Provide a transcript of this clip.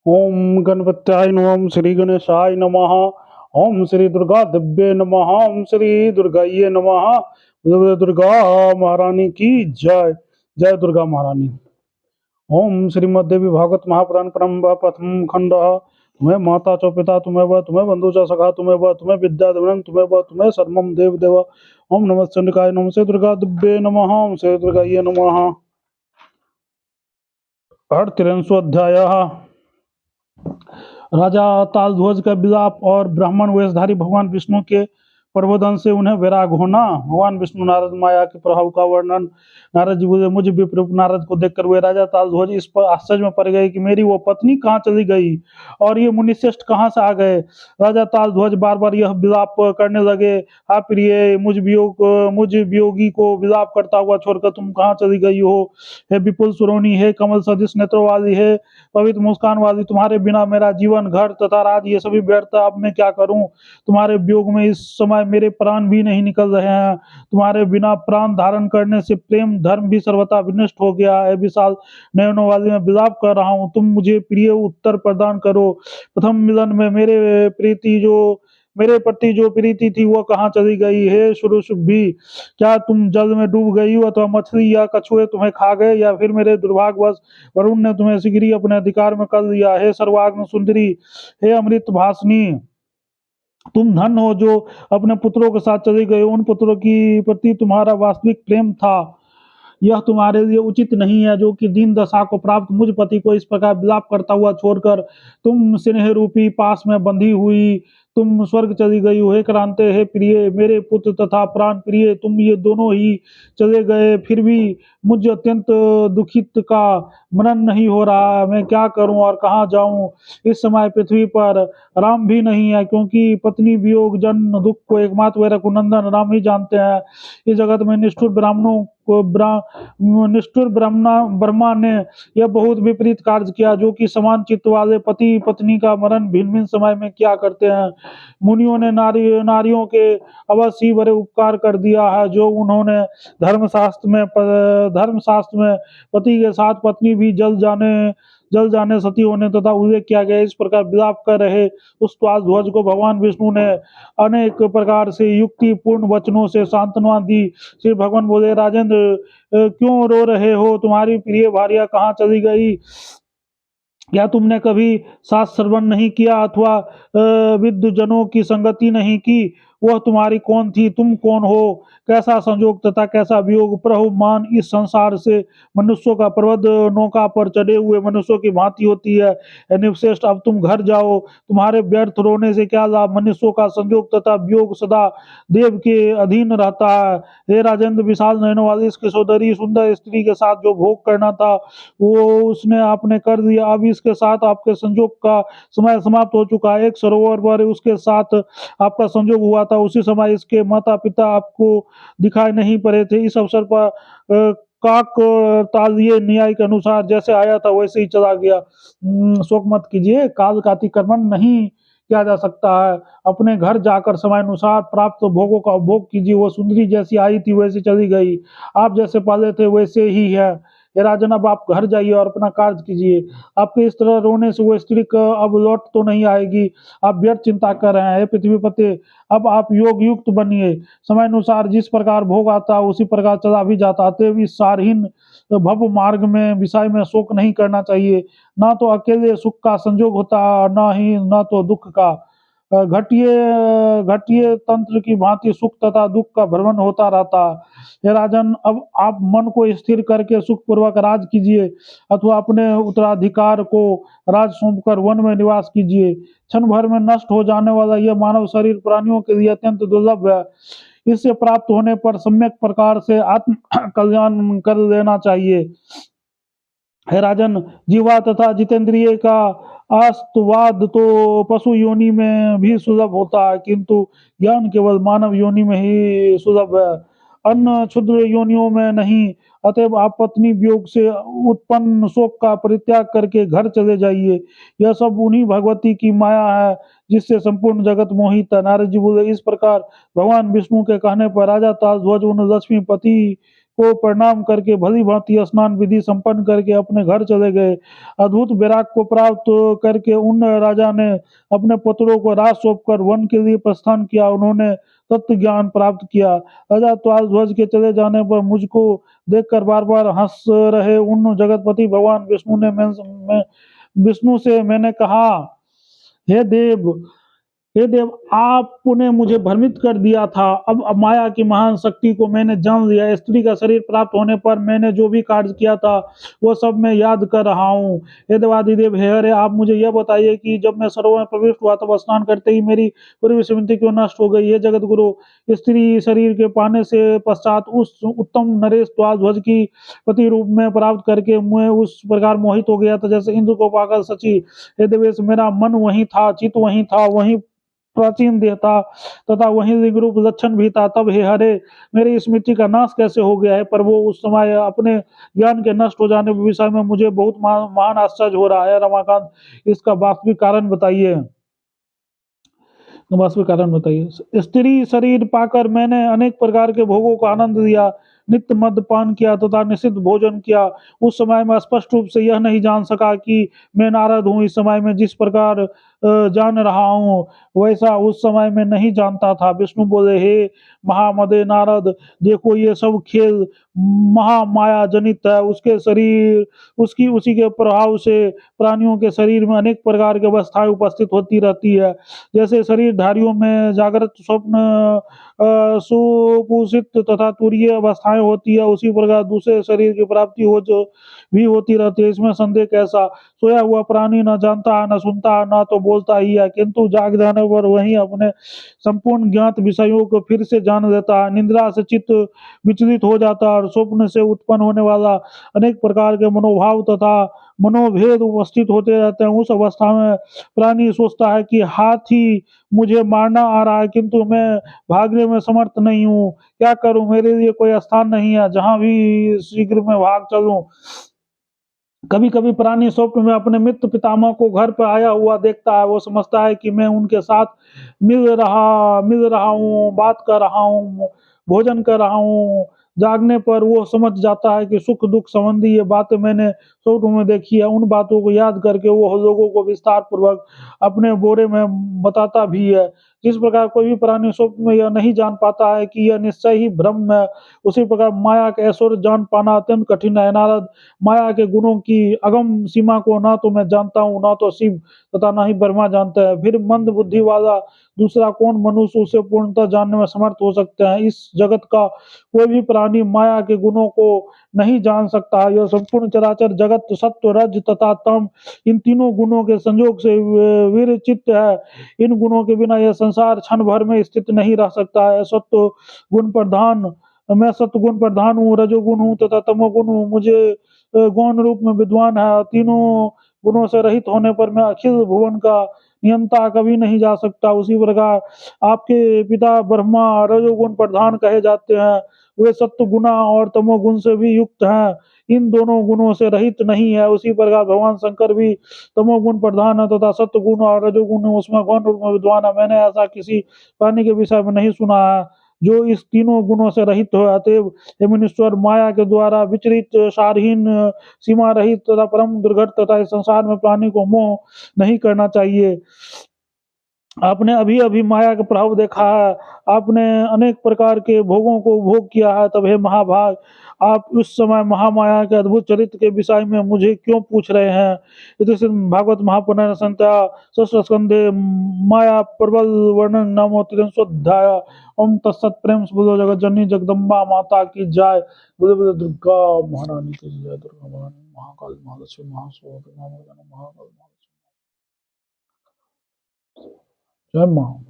ओम गणपत्याय नमः। ओम श्री गणेशाय नमः। ओम श्री दुर्गा दिव्ये नमः। ओम श्री दुर्गाये नमः। दुर्गा महारानी की जय। जय दुर्गा महारानी। ओम श्रीमद्देवी भागवत महापुराण परम प्रथम खंड। तुम्हें माता च पिता तुम्हें तुम्हें बंधु च सखा तुम्हें विद्या देवनं तुम्हें सर्वम देव देव। ओम नमः चंडिकाय नमः से दुर्गा दिव्ये नमः। ओम श्री दुर्गाये नमः। हर 83 अध्याय। राजा तालध्वज का विलाप और ब्राह्मण वेशधारी भगवान विष्णु के प्रबोधन से उन्हें वैराग होना। भगवान विष्णु नारद माया के प्रभाव का वर्णन। नारद जी बोले, मुझ विप्ररूप नारद को देखकर वे राजा तालध्वज इस पर आश्चर्य में पड़ गए कि मेरी वो पत्नी कहाँ चली गई और ये मुनिश्रेष्ठ कहाँ से आ गए। राजा तालध्वज बार बार यह विलाप करने लगे, हा प्रिय, मुझ वियोगी को विलाप करता हुआ छोड़कर तुम कहाँ चली गई हो। हे विपुल सुरोनी, हे कमल सदृश नेत्रों वाली, हे पवित्र मुस्कान वाली, तुम्हारे बिना मेरा जीवन, घर तथा राज ये सभी व्यर्थ। अब मैं क्या करूं। तुम्हारे वियोग में इस समय मेरे प्राण भी नहीं निकल रहे हैं। तुम्हारे बिना प्राण धारण करने से प्रेम धर्म भी सर्वथा विनष्ट हो गया है। विशाल नयनों वाली मैं विलाप कर रहा हूं, तुम मुझे प्रिय उत्तर प्रदान करो। प्रथम मिलन में मेरे प्रति जो प्रीति थी वह कहाँ चली गई। हे सुरसुभी, क्या तुम जल में डूब गई हो अथवा मछली या कछुए तुम्हें खा गए, या फिर मेरे दुर्भाग्यवश वरुण ने तुम्हें शीघ्र ही अपने अधिकार में कर लिया। हे सर्वाग्न सुंदरी, हे अमृत भाषिनी, तुम धन हो जो अपने पुत्रों के साथ चले गए। उन पुत्रों की प्रति तुम्हारा वास्तविक प्रेम था। यह तुम्हारे लिए उचित नहीं है जो कि दीन दशा को प्राप्त मुझ पति को इस प्रकार विलाप करता हुआ छोड़कर तुम स्नेह रूपी पास में बंधी हुई तुम स्वर्ग चली गई हो। हे क्रांते, हे प्रिय, मेरे पुत्र तथा प्राण प्रिय, तुम ये दोनों ही चले गए, फिर भी मुझ अत्यंत दुखित का मनन नहीं हो रहा। मैं क्या करूं और कहाँ जाऊं। इस समय पृथ्वी पर राम भी नहीं है, क्योंकि पत्नी वियोग जन दुख को एकमात्र वे रघुनंदन राम ही जानते हैं। इस जगत में निष्ठुर ब्रह्मा ने यह बहुत विपरीत कार्य किया, जो कि समान चित्त वाले पति पत्नी का मरण भिन्न भिन्न समय में क्या करते हैं। मुनियों ने नारियों के अवश्य ही बड़े उपकार कर दिया है, जो उन्होंने धर्मशास्त्र में पति के साथ पत्नी भी जल जाने सती होने तथा उल्लेख किया गया। इस प्रकार विलाप कर रहे उस ध्वज को भगवान विष्णु ने अनेक प्रकार से युक्ति पूर्ण वचनों से सांत्वना दी। श्री भगवान बोले, राजेंद्र, क्यों रो रहे हो। तुम्हारी प्रिय भार्या कहाँ चली गई। क्या तुमने कभी शास्त्र श्रवण नहीं किया अथवा विद्वजनों की संगति नहीं की। वह तुम्हारी कौन थी, तुम कौन हो, कैसा संजोग तथा कैसा वियोग। प्रभु मान इस संसार से मनुष्यों का प्रबंध नौका पर चढ़े हुए मनुष्यों की भांति होती है। हे निवश्रेष्ठ, अब तुम घर जाओ, तुम्हारे व्यर्थ रोने से क्या लाभ। मनुष्यों का संजोग तथा वियोग सदा देव के अधीन रहता है। हे राजेंद्र, विशाल नयनों वाली इस किशोरी सुंदर स्त्री के साथ जो भोग करना था वो उसने आपने कर दिया। अब इसके साथ आपके संजोग का समय समाप्त हो चुका है। एक सरोवर पर उसके साथ आपका संजोग हुआ था, उसी समय इसके माता पिता आपको दिखाई नहीं पड़े थे। इस अवसर पर काक तालीय न्याय के अनुसार जैसे आया था वैसे ही चला गया। शोक मत कीजिए, काल का अतिक्रमण नहीं किया जा सकता है। अपने घर जाकर समय अनुसार प्राप्त भोगों का उपभोग कीजिए। वो सुंदरी जैसी आई थी वैसी चली गई, आप जैसे पाले थे वैसे ही है। हे राजन, अब आप घर जाइए और अपना कार्य कीजिए। आपके इस तरह रोने से वो स्त्री अब लौट तो नहीं आएगी। आप व्यर्थ चिंता कर रहे हैं। हे पृथ्वीपति, अब आप योग युक्त बनिए। समय अनुसार जिस प्रकार भोग आता उसी प्रकार चला भी जाता। अतएव इस सारहीन भव मार्ग में विषय में शोक नहीं करना चाहिए। ना तो अकेले सुख का संजोग होता है, ना तो दुख का। घटिए घटिए तंत्र की भांति सुख तथा दुख का भ्रमण होता रहता। हे राजन, अब आप मन को स्थिर करके सुख पूर्वक राज कीजिए अथवा अपने उत्तराधिकार को राज सौंपकर वन में निवास कीजिए। क्षण भर में नष्ट हो जाने वाला यह मानव शरीर प्राणियों के लिए अत्यंत दुर्लभ है। इससे प्राप्त होने पर सम्यक प्रकार से आत्म कल्याण कर लेना चाहिए। है राजन, जीवा तथा जितेंद्रिय का आस्तवाद तो पशु योनि में भी सुलभ होता है, किंतु ज्ञान केवल मानव योनि में ही सुलभ है, अन्य क्षुद्र योनियों में नहीं। अतएव आप पत्नी वियोग से उत्पन्न शोक का परित्याग करके घर चले जाइए। यह सब उन्हीं भगवती की माया है जिससे संपूर्ण जगत मोहित है। नारद जी बोले, इस प्रकार भगवान विष्णु के कहने पर राजा तालध्वज उन लक्ष्मीपति को प्रणाम करके भली भांति स्नान विधि संपन्न करके अपने घर चले गए। अद्भुत वैराग को प्राप्त करके उन राजा ने अपने पुत्रों को राज सौंपकर वन के लिए प्रस्थान किया। उन्होंने तत्व ज्ञान प्राप्त किया। राजा तालध्वज के चले जाने पर मुझको देखकर बार बार हंस रहे उन जगतपति भगवान विष्णु से मैंने कहा, हे देव, हे देव, आपने मुझे भ्रमित कर दिया था। अब माया की महान शक्ति को मैंने जान लिया। स्त्री का शरीर प्राप्त होने पर मैंने जो भी कार्य किया था वो सब मैं याद कर रहा हूँ। हे देवादिदेव, हे हरे, आप मुझे यह बताइए कि जब मैं सरोवर में प्रविष्ट हुआ तब स्नान करते ही मेरी पूरी विस्मृति क्यों नष्ट हो गई। हे जगत गुरु, स्त्री शरीर के पाने से पश्चात उस उत्तम नरेश ध्वज की पति रूप में प्राप्त करके मैं उस प्रकार मोहित हो गया था जैसे इंद्र को पाकर सची। हे देवेश, मेरा मन वहीं था, चित्त वहीं था, वहीं प्राचीन देह था तथा वहीं लिंग रूप लक्षण भी था। तब हे हरे, मेरी स्मृति का नाश कैसे हो गया है। पर वो उस समय अपने ज्ञान के नष्ट हो जाने के विषय में मुझे बहुत महान आश्चर्य हो रहा है। रमाकांत, इसका वास्तविक कारण बताइए। वास्तविक कारण बताइए। स्त्री शरीर पाकर मैंने अनेक प्रकार के भोगों का आनंद लिया, नित्य मद्यपान किया तथा निषिद्ध भोजन किया। उस समय मैं स्पष्ट रूप से यह नहीं जान सका कि मैं नारद हूँ। इस समय मैं जिस प्रकार जान रहा हूँ वैसा उस समय मैं नहीं जानता था। विष्णु बोले, हे महामदे नारद, देखो ये सब खेल महामाया जनित है। उसके शरीर उसकी उसी के प्रभाव से प्राणियों के शरीर में अनेक प्रकार की अवस्थाएं उपस्थित होती रहती है। जैसे शरीरधारियों में जागृत, स्वप्न, सुपुसित तथा तुरीय अवस्थाएं होती है, उसी प्रकार दूसरे शरीर की प्राप्ति हो जो भी होती रहती है। इसमें संदेह कैसा। सोया हुआ प्राणी न जानता है, न सुनता है, न तो बोलता ही है, किंतु जाग जाने पर वही अपने संपूर्ण ज्ञात विषयों को फिर से जान लेता है। निद्रा से चित्त विचलित हो जाता है और स्वप्न से उत्पन्न होने वाला अनेक प्रकार के मनोभाव तथा मनोभेद उपस्थित होते रहते हैं। उस अवस्था में प्राणी सोचता है कि हाथी मुझे मारना आ रहा है, किंतु मैं भागने में समर्थ नहीं हूँ। क्या करूं, मेरे लिए कोई स्थान नहीं है जहां भी शीघ्र में भाग चलूं। कभी कभी प्राणी स्वप्न में अपने मित्र पितामह को घर पर आया हुआ देखता है। वो समझता है कि मैं उनके साथ मिल रहा हूँ, बात कर रहा हूँ, भोजन कर रहा हूँ। जागने पर वो समझ जाता है कि सुख दुख संबंधी ये बातें मैंने स्वप्न में देखी है। उन बातों को याद करके वो लोगों को विस्तार पूर्वक अपने बोरे में बताता भी है। जिस प्रकार कोई भी प्राणी स्वप्न में यह नहीं जान पाता है कि यह निश्चय ही भ्रम है, उसी प्रकार माया के ऐश्वर्य जान पाना अत्यंत कठिन है। नारद, माया के गुणों की अगम सीमा को ना तो मैं जानता हूँ, ना तो शिव तथा ना ही ब्रह्मा जानता है। फिर मंद बुद्धि वाला दूसरा कौन मनुष्य उसे पूर्णतः जानने में समर्थ हो सकते हैं। इस जगत का कोई भी प्राणी माया के गुणों को नहीं जान सकता है। यह संपूर्ण चराचर जगत सत्व, रज तथा तम, इन तीनों गुणों के संयोग से विरचित है। इन गुणों के बिना यह संसार क्षण भर में स्थित नहीं रह सकता है। सत्व गुण प्रधान, मैं सत्व गुण प्रधान हूँ, रजोगुण हूँ तथा तमोगुण हूँ। मुझे गौण रूप में विद्वान है। तीनों गुणों से रहित होने पर मैं अखिल भुवन का नियंता कभी नहीं जा सकता। उसी प्रकार आपके पिता ब्रह्मा रजोगुण प्रधान कहे जाते हैं। वे सत्व गुना और तमोगुण से भी युक्त हैं, इन दोनों गुणों से रहित नहीं है। उसी प्रकार भगवान शंकर भी तमोगुण प्रधान है तथा सत्व गुण और रजोगुण उसमें गौण रूप में विद्वान है। मैंने ऐसा किसी प्राणी के विषय में नहीं सुना है जो इस तीनों गुणों से रहित हो। अतएव हे मुनीश्वर, माया के द्वारा विचलित, सारहीन, सीमा रहित तथा परम दुर्घट तथा इस संसार में प्राणी को मोह नहीं करना चाहिए। आपने अभी अभी माया का प्रभाव देखा है। आपने अनेक प्रकार के भोगों को भोग किया है। तब हे महाभाग, आप उस समय महामाया के अद्भुत चरित्र के विषय में मुझे क्यों पूछ रहे हैं। इति भागवत महापुराण संहिता षष्ठ स्कंधे माया प्रबल वर्णन नामो 300 ओम तत्सत। प्रेम से बोलो जगत जननी जगदम्बा माता की जय। बोले बोले दुर्गा महारानी की जय। दुर्गा महारानी, महाकाल, महालक्ष्मी, महासुर, महाकाल, जय माँ।